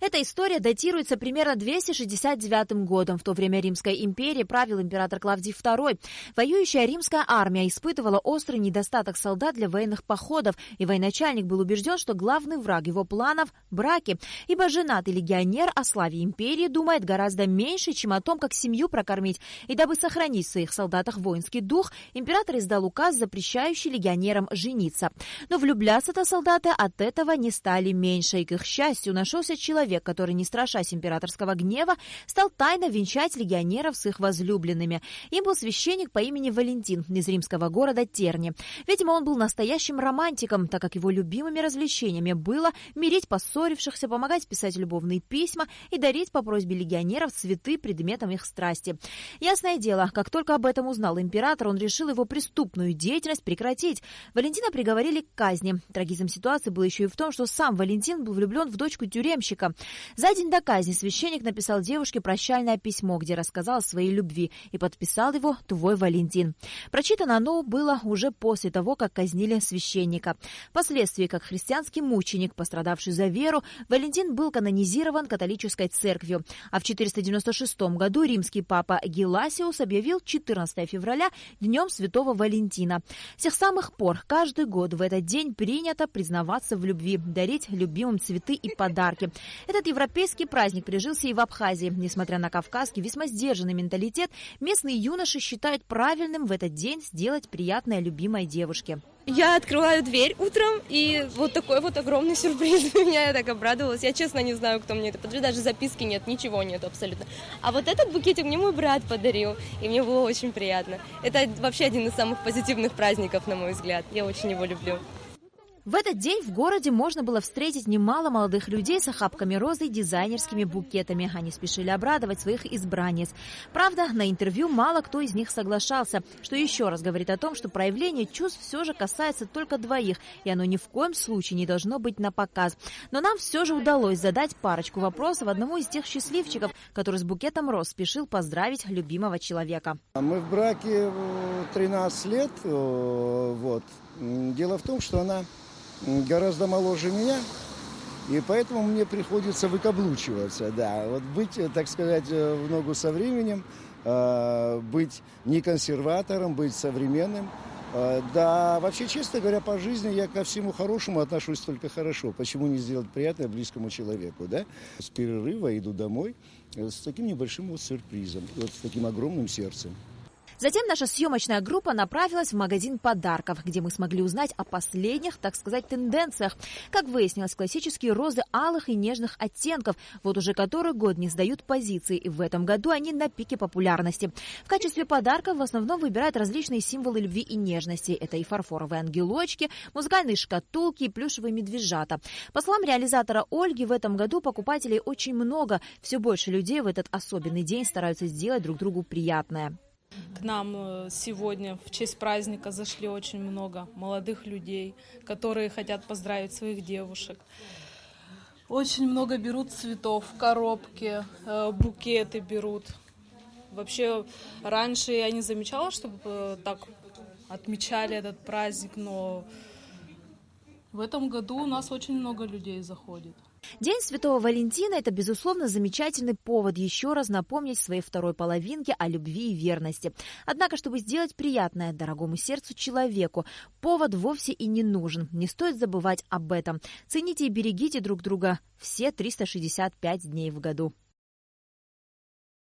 Эта история датируется примерно 269 годом. В то время Римской империи правил император Клавдий II. Воюющая римская армия испытывала острый недостаток солдат для военных походов, и военачальник был убежден, что главный враг его планов – браки, ибо женатый легионер о славе империи думает гораздо меньше, чем о том, как семью прокормить. И дабы сохранить в своих солдатах воинский дух, император издал указ, запрещающий легионерам жениться. Но влюбляться-то солдаты от этого не стали меньше, и к их счастью нашелся человек, который, не страшась императорского гнева, стал тайно венчать легионеров с их возлюбленными. Им был священник по имени Валентин из римского города Терни. Видимо, он был настоящим романтиком, так как его любимыми развлечениями было мирить поссорившихся, помогать писать любовные письма и дарить по просьбе легионеров цветы предметам их страсти. Ясное дело, как только об этом узнал император, он решил его преступную деятельность прекратить. Валентина приговорили к казни. Трагизм ситуации был еще и в том, что сам Валентин был влюблен в дочку тюремщика. За день до казни священник написал девушке прощальное письмо, где рассказал о своей любви, и подписал его «Твой Валентин». Прочитано оно было уже после того, как казнили священника. Впоследствии, как христианский мученик, пострадавший за веру, Валентин был канонизирован католической церковью. А в 496 году римский папа Геласиус объявил 14 февраля Днем Святого Валентина. С тех самых пор каждый год в этот день принято признаваться в любви, дарить любимым цветы и подарки. Этот европейский праздник прижился и в Абхазии. Несмотря на кавказский весьма сдержанный менталитет, местные юноши считают правильным в этот день сделать приятное любимой девушке. Я открываю дверь утром, и вот такой вот огромный сюрприз. Я так обрадовалась. Я честно не знаю, кто мне это подарил. Даже записки нет, ничего нет абсолютно. А вот этот букетик мне мой брат подарил, и мне было очень приятно. Это вообще один из самых позитивных праздников, на мой взгляд. Я очень его люблю. В этот день в городе можно было встретить немало молодых людей с охапками роз и дизайнерскими букетами. Они спешили обрадовать своих избранниц. Правда, на интервью мало кто из них соглашался, что еще раз говорит о том, что проявление чувств все же касается только двоих, и оно ни в коем случае не должно быть на показ. Но нам все же удалось задать парочку вопросов одному из тех счастливчиков, который с букетом роз спешил поздравить любимого человека. Мы в браке 13 лет. Вот. Дело в том, что она гораздо моложе меня, и поэтому мне приходится выкаблучиваться, да, вот быть, так сказать, в ногу со временем, быть не консерватором, быть современным. Да, вообще, честно говоря, по жизни я ко всему хорошему отношусь только хорошо. Почему не сделать приятное близкому человеку, да? С перерыва иду домой с таким небольшим вот сюрпризом, вот с таким огромным сердцем. Затем наша съемочная группа направилась в магазин подарков, где мы смогли узнать о последних, так сказать, тенденциях. Как выяснилось, классические розы алых и нежных оттенков вот уже который год не сдают позиции, и в этом году они на пике популярности. В качестве подарков в основном выбирают различные символы любви и нежности. Это и фарфоровые ангелочки, музыкальные шкатулки и плюшевые медвежата. По словам реализатора Ольги, в этом году покупателей очень много. Все больше людей в этот особенный день стараются сделать друг другу приятное. К нам сегодня в честь праздника зашли очень много молодых людей, которые хотят поздравить своих девушек. Очень много берут цветов, коробки, букеты берут. Вообще, раньше я не замечала, чтобы так отмечали этот праздник, но в этом году у нас очень много людей заходит. День Святого Валентина – это, безусловно, замечательный повод еще раз напомнить своей второй половинке о любви и верности. Однако, чтобы сделать приятное дорогому сердцу человеку, повод вовсе и не нужен. Не стоит забывать об этом. Цените и берегите друг друга все 365 дней в году.